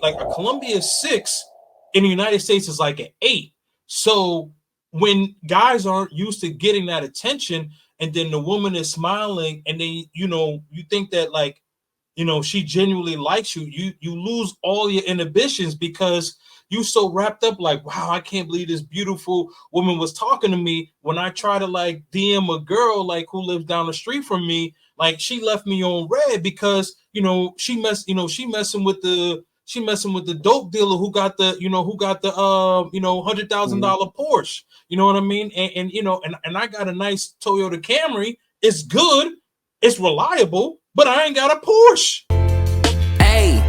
like a Colombia 6 in the United States is like an 8. So when guys aren't used to getting that attention, and then the woman is smiling, and then you think that like she genuinely likes you, you lose all your inhibitions because you so wrapped up like, wow, I can't believe this beautiful woman was talking to me. When I try to like DM a girl like who lives down the street from me, like she left me on red because she messing with the dope dealer who got the $100,000 Porsche. You know what I mean? And I got a nice Toyota Camry. It's good, it's reliable, but I ain't got a Porsche. Hey,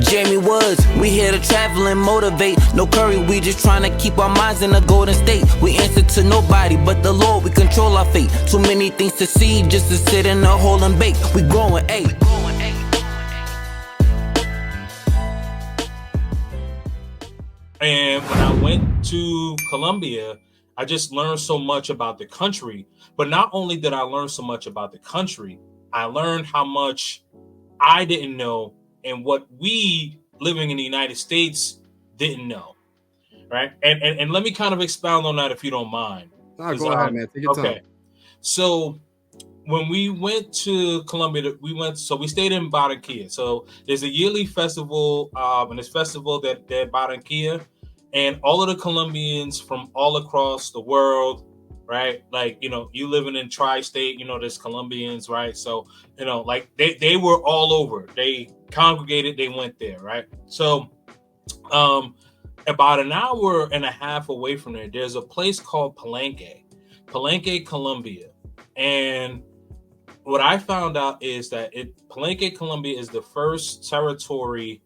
Jaime Woods, we here to travel and motivate. No curry, we just trying to keep our minds in a golden state. We answer to nobody but the Lord, we control our fate. Too many things to see just to sit in a hole and bake. We growing, ayy. And when I went to Colombia, I just learned so much about the country. But not only did I learn so much about the country, I learned how much I didn't know and what we living in the United States didn't know, right? And let me kind of expound on that if you don't mind. No, go ahead, man. Take your time. So when we went to Colombia, we stayed in Barranquilla. So there's a yearly festival, and this festival that Barranquilla, and all of the Colombians from all across the world, right? Like, you living in tri-state, there's Colombians, right? So, like they were all over. They congregated, they went there, right? So about an hour and a half away from there, there's a place called Palenque, Colombia. And what I found out is that Palenque, Colombia is the first territory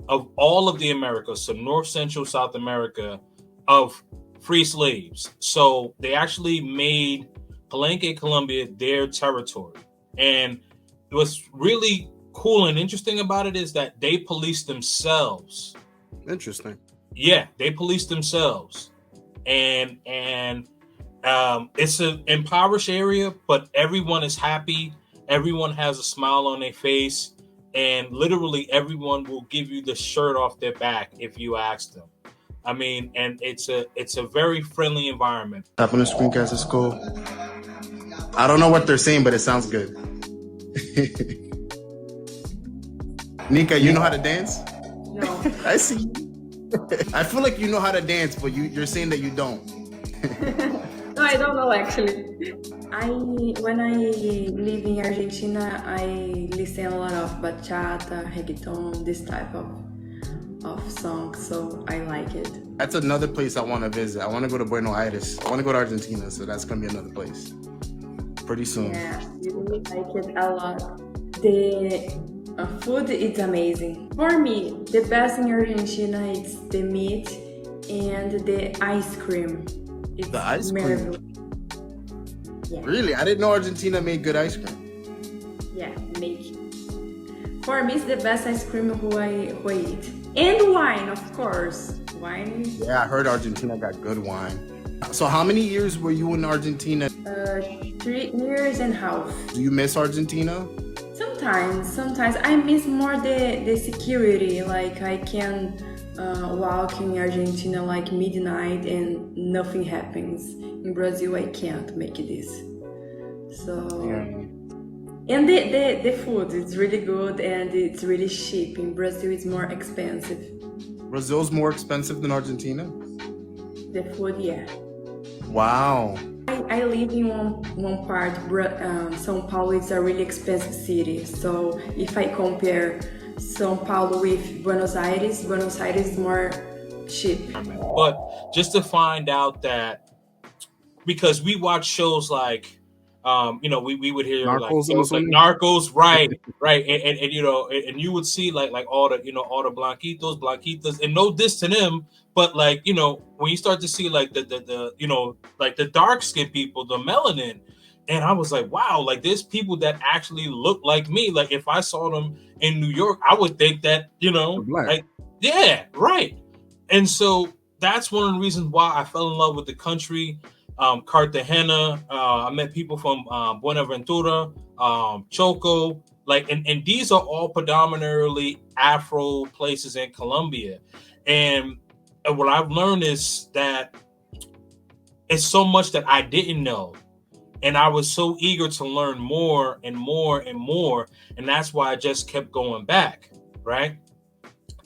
of all of the Americas, so North, Central, South America, of free slaves. So they actually made Palenque, Colombia their territory. And what's really cool and interesting about it is that they police themselves. Interesting. Yeah, they police themselves. And it's an impoverished area, but everyone is happy. Everyone has a smile on their face. And literally everyone will give you the shirt off their back if you ask them. I mean, and it's a very friendly environment. Tap on the 𝐿𝐿𝐾𝐭. I don't know what they're saying, but it sounds good. Nika, you know how to dance? No. I see. I feel like you know how to dance, but you're saying that you don't. No, I don't know actually. When I live in Argentina, I listen a lot of bachata, reggaeton, this type of songs, so I like it. That's another place I want to visit. I want to go to Buenos Aires. I want to go to Argentina, so that's gonna be another place pretty soon. Yeah, you really like it a lot. The food is amazing. For me, the best in Argentina is the meat and the ice cream. It's The ice cream? marvelous. Yeah. Really? I didn't know Argentina made good ice cream. Yeah, make it. For me, it's the best ice cream who I eat. And wine, of course. Wine. Yeah, I heard Argentina got good wine. So how many years were you in Argentina? 3 years and a half. Do you miss Argentina? Sometimes I miss more the security. Like I can walk in Argentina like midnight and nothing happens. In Brazil, I can't make this. So, and the food is really good and it's really cheap. In Brazil, it's more expensive. Brazil's more expensive than Argentina? The food, yeah. Wow. I live in one part. São Paulo is a really expensive city. So if I compare São Paulo with Buenos Aires is more cheap. But just to find out that, because we watch shows like, we would hear Narcos, like Narcos, right, and you would see like all the blanquitos, and no diss to them, but like when you start to see like the dark skinned people, the melanin, and I was like, wow, like there's people that actually look like me. Like if I saw them in New York, I would think that like yeah, right, and so that's one of the reasons why I fell in love with the country. Cartagena, I met people from Buenaventura, Choco, Like, and these are all predominantly Afro places in Colombia. And what I've learned is that it's so much that I didn't know. And I was so eager to learn more and more and more. And that's why I just kept going back, right?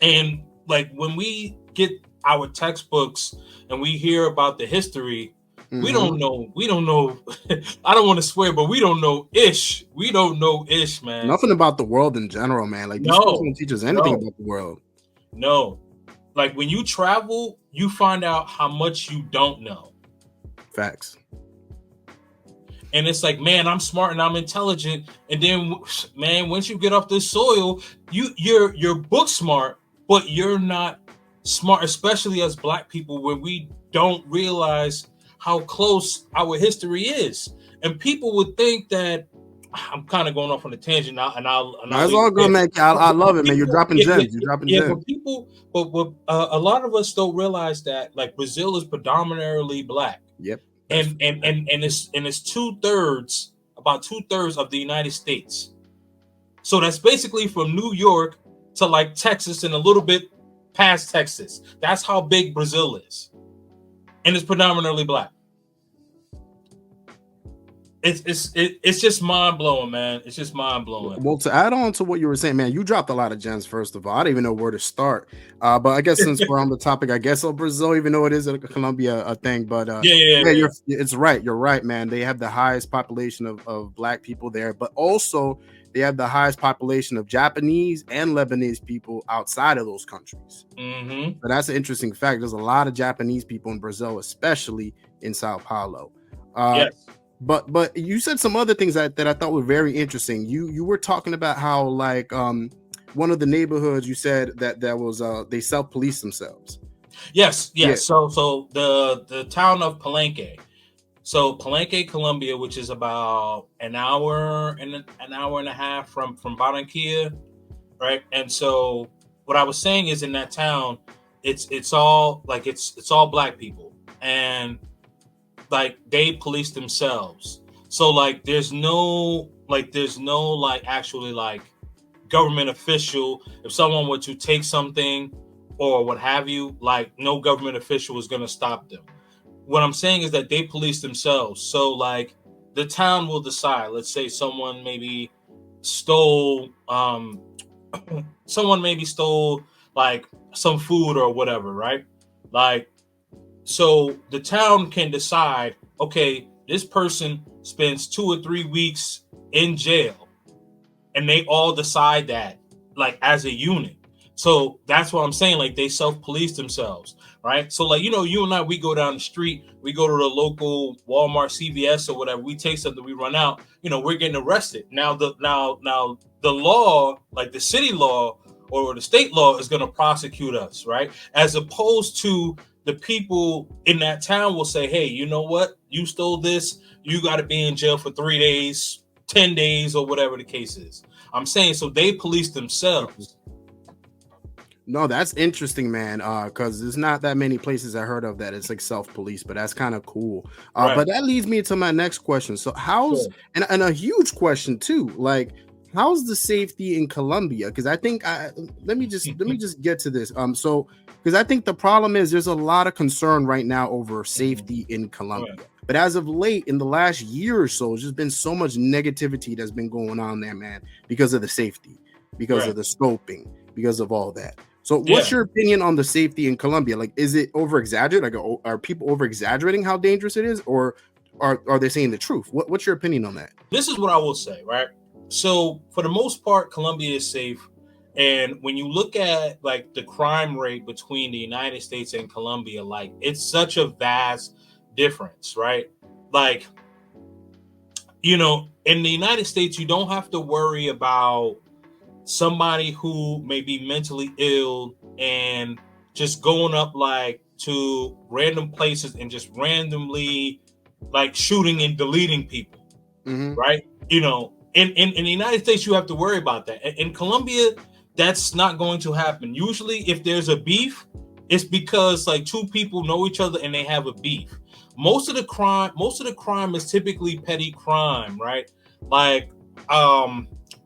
And like when we get our textbooks and we hear about the history, we don't know. I don't want to swear, but we don't know ish. We don't know ish, man. Nothing about the world in general, man. Like, these schools don't teach us anything about the world. No. Like, when you travel, you find out how much you don't know. Facts. And it's like, man, I'm smart and I'm intelligent. And then, man, once you get off this soil, you're book smart, but you're not smart, especially as Black people, where we don't realize how close our history is. And people would think that I'm kind of going off on a tangent now, and I'll it's all good, man. I love it, man. You're dropping gems. You're dropping gems. But a lot of us don't realize that, like, Brazil is predominantly Black. Yep. And it's 2/3, about 2/3 of the United States. So that's basically from New York to like Texas and a little bit past Texas. That's how big Brazil is, and it's predominantly Black. It's just mind blowing, man. It's just mind blowing. Well, to add on to what you were saying, man, you dropped a lot of gems. First of all, I don't even know where to start. But I guess since we're on the topic, I guess of Brazil, even though it is a Colombia thing, but it's right. You're right, man. They have the highest population of Black people there, but also they have the highest population of Japanese and Lebanese people outside of those countries. So that's an interesting fact. There's a lot of Japanese people in Brazil, especially in Sao Paulo. Yes. But you said some other things that I thought were very interesting. You were talking about how, like, one of the neighborhoods, you said that was they self-police themselves. Yes. Yeah. So the town of Palenque. So Palenque, Colombia, which is about an hour and a half from Barranquilla, right? And so what I was saying is, in that town, it's all Black people, and like they police themselves. So like there's no actually like government official. If someone were to take something or what have you, like no government official is going to stop them. What I'm saying is that they police themselves. So like the town will decide, let's say someone maybe stole like some food or whatever, right? Like, so the town can decide, okay, this person spends 2 or 3 weeks in jail, and they all decide that, like, as a unit. So that's what I'm saying. Like, they self-police themselves, right? So like, you and I, we go down the street, we go to the local Walmart, CVS or whatever, we take something, we run out, we're getting arrested. Now the law, like the city law or the state law, is going to prosecute us, right? As opposed to the people in that town will say, hey, you know what? You stole this. You got to be in jail for 3 days, 10 days, or whatever the case is. I'm saying, so they police themselves. No, that's interesting, man. Because there's not that many places I heard of that it's like self-police, but that's kind of cool. Right. But that leads me to my next question. So and a huge question too, like, how's the safety in Colombia? Because I think let me just get to this. Because I think the problem is there's a lot of concern right now over safety in Colombia. Right. But as of late, in the last year or so, there's just been so much negativity that's been going on there, man, because of the safety, because of the scoping, because of all that. So what's your opinion on the safety in Colombia? Like, is it over-exaggerated? Like, are people over-exaggerating how dangerous it is? Or are they saying the truth? What's your opinion on that? This is what I will say, right? So for the most part, Colombia is safe. And when you look at like the crime rate between the United States and Colombia, like it's such a vast difference, right? Like, in the United States, you don't have to worry about somebody who may be mentally ill and just going up like to random places and just randomly like shooting and deleting people, right? In the United States, you have to worry about that. In Colombia, that's not going to happen. Usually, if there's a beef, it's because like two people know each other and they have a beef. Most of the crime is typically petty crime, right? Like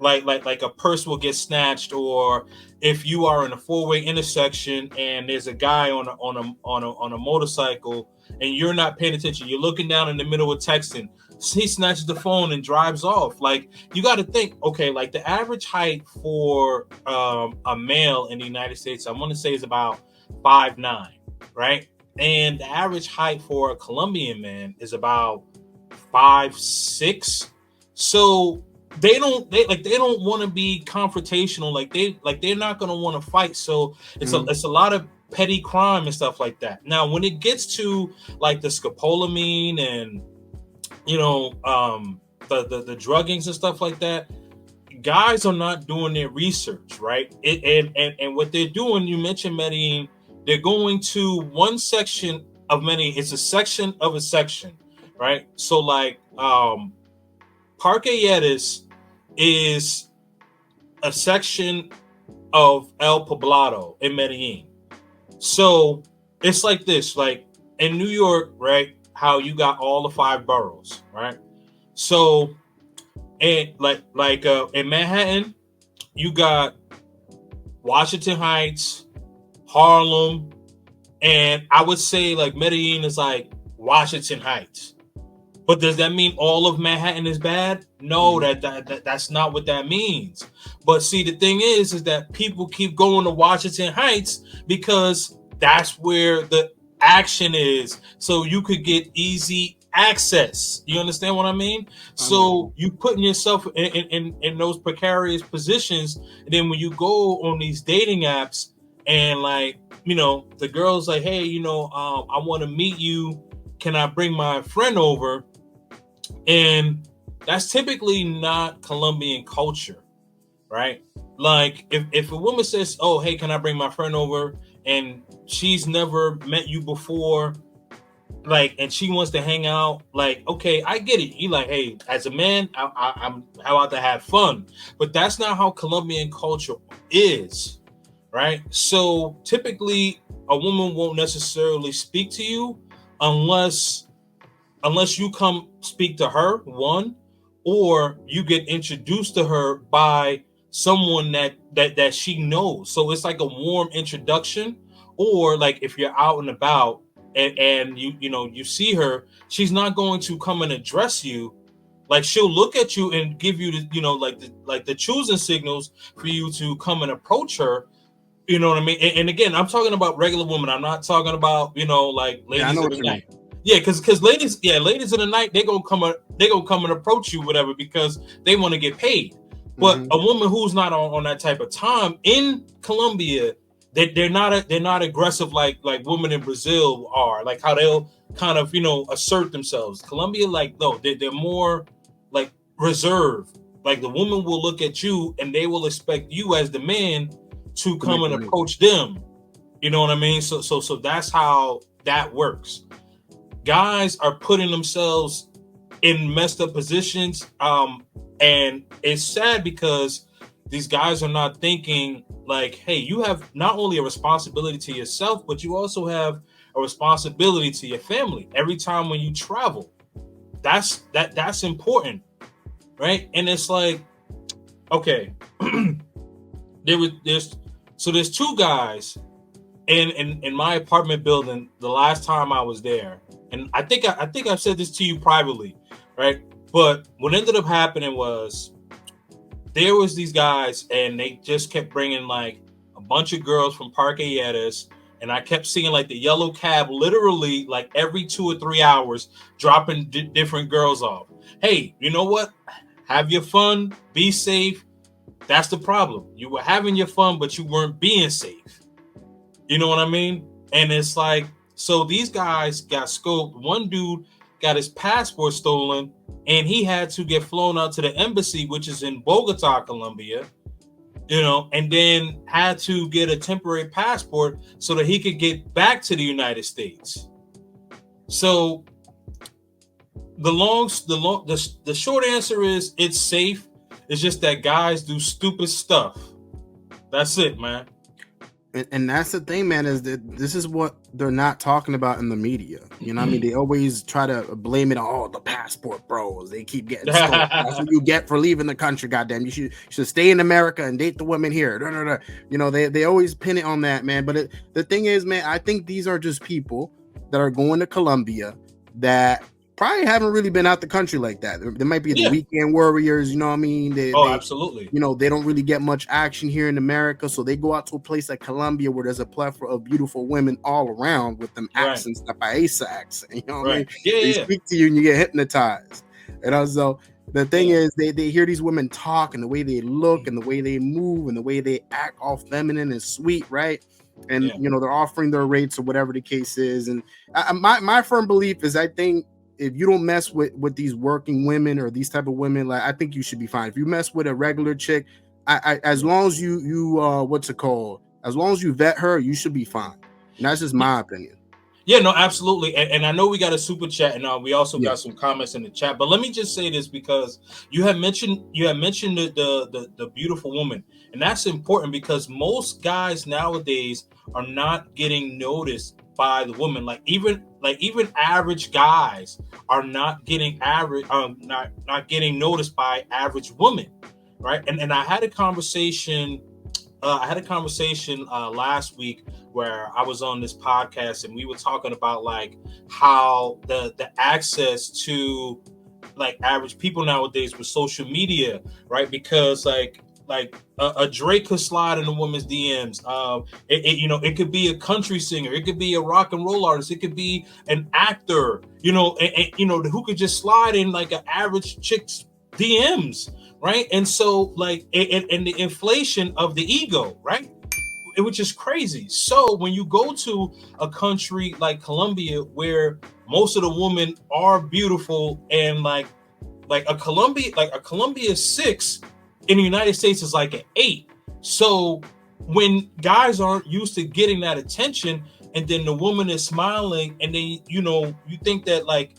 like a purse will get snatched, or if you are in a four-way intersection and there's a guy on a motorcycle and you're not paying attention, you're looking down in the middle of texting, he snatches the phone and drives off. Like, you got to think, okay, like the average height for a male in the United States, I want to say, is about 5'9", right? And the average height for a Colombian man is about 5'6". So they don't want to be confrontational. They're not going to want to fight. So it's a lot of petty crime and stuff like that. Now, when it gets to like the scopolamine and the druggings and stuff like that, guys are not doing their research, right? And what they're doing, you mentioned Medellin, they're going to one section of Medellin. It's a section of a section, right? So like Parque Lleras is a section of El Poblado in Medellin. So it's like this, like in New York, right? How you got all the 5 boroughs, right? So, and like in Manhattan, you got Washington Heights, Harlem, and I would say like Medellin is like Washington Heights. But does that mean all of Manhattan is bad? No, that's not what that means. But see, the thing is that people keep going to Washington Heights because that's where the action is. So you could get easy access. You understand what I mean? So you putting yourself in those precarious positions. And then when you go on these dating apps and like, the girl's like, hey, I want to meet you. Can I bring my friend over? And that's typically not Colombian culture, right? Like if a woman says, oh, hey, can I bring my friend over? And she's never met you before, like, and she wants to hang out, like, okay, I get it. You like, hey, as a man, I'm out to have fun. But that's not how Colombian culture is, right? So typically a woman won't necessarily speak to you unless you come speak to her, one, or you get introduced to her by someone that she knows. So it's like a warm introduction. Or like if you're out and about and you see her, she's not going to come and address you. Like, she'll look at you and give you the choosing signals for you to come and approach her. You know what I mean? And again, I'm talking about regular women. I'm not talking about like ladies in the night. Yeah, because ladies in the night, they're gonna come and approach you, whatever, because they want to get paid. But a woman who's not on that type of time in Colombia, they're not aggressive like women in Brazil are, like how they'll kind of assert themselves. Colombia, like, no, they're more like reserved. Like the woman will look at you and they will expect you as the man to come and approach them. You know what I mean? So that's how that works. Guys are putting themselves in messed up positions, and it's sad because these guys are not thinking like, hey, you have not only a responsibility to yourself, but you also have a responsibility to your family. Every time when you travel, that's important, right? And it's like, okay, there's 2 guys in my apartment building the last time I was there. And I think I've said this to you privately, right? But what ended up happening was there was these guys and they just kept bringing like a bunch of girls from Parque Lleras, and I kept seeing like the yellow cab literally like every 2 or 3 hours dropping different girls off. Hey, you know what? Have your fun, be safe. That's the problem. You were having your fun, but you weren't being safe. You know what I mean? And it's like, so these guys got scoped. One dude got his passport stolen and he had to get flown out to the embassy, which is in Bogota, Colombia, and then had to get a temporary passport so that he could get back to the United States. So the short answer is it's safe. It's just that guys do stupid stuff. That's it, man. And that's the thing, man, is that this is what they're not talking about in the media. You know what I mean? They always try to blame it on, oh, the passport bros. They keep getting stolen. That's what you get for leaving the country, goddamn. You should stay in America and date the women here. Da, da, da. You know, they always pin it on that, man. But the thing is, man, I think these are just people that are going to Colombia that probably haven't really been out the country like that. There might be the weekend warriors, you know what I mean? They, absolutely. You know, they don't really get much action here in America, so they go out to a place like Colombia where there's a plethora of beautiful women all around with them accents, the paisa accent. You know what I mean? They speak to you and you get hypnotized. And also, the thing is, they hear these women talk and the way they look and the way they move and the way they act, all feminine and sweet, right? And you know, they're offering their rates or whatever the case is. And my firm belief is, I think, if you don't mess with these working women or these type of women, like, I think you should be fine. If you mess with a regular chick, as long as you what's it called? As long as you vet her, you should be fine. And that's just my opinion. Yeah, no, absolutely. And I know we got a super chat, and we also got some comments in the chat. But let me just say this, because you have mentioned the beautiful woman, and that's important because most guys nowadays are not getting noticed by the woman. Like even average guys are not getting not getting noticed by average women, right? And I had a conversation. Last week where I was on this podcast and we were talking about like how the access to like average people nowadays with social media, right? Because like a Drake could slide in a woman's DMs. It could be a country singer, it could be a rock and roll artist, it could be an actor, who could just slide in like an average chick's DMs, right? And so like and the inflation of the ego, right? Which is crazy. So when you go to a country like Colombia, where most of the women are beautiful, and like a Colombia 6 in the United States is like an 8. So when guys aren't used to getting that attention, and then the woman is smiling, and then you think that like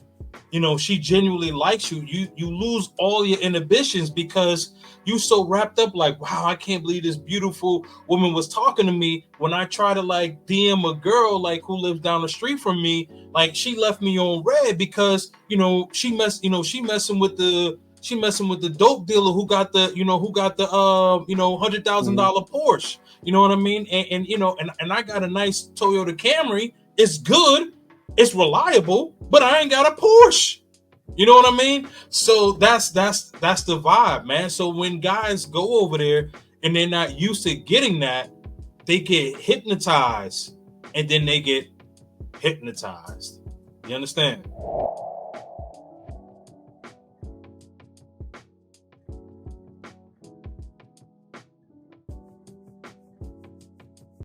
she genuinely likes you, you lose all your inhibitions because you so wrapped up like, wow, I can't believe this beautiful woman was talking to me. When I try to like DM a girl like who lives down the street from me, like she left me on red because she messing with the dope dealer who got the $100,000 Porsche. You know what I mean? And I got a nice Toyota Camry. It's good, it's reliable, but I ain't got a Porsche. You know what I mean? So that's the vibe, man. So when guys go over there and they're not used to getting that, they get hypnotized, and then they get hypnotized. You understand?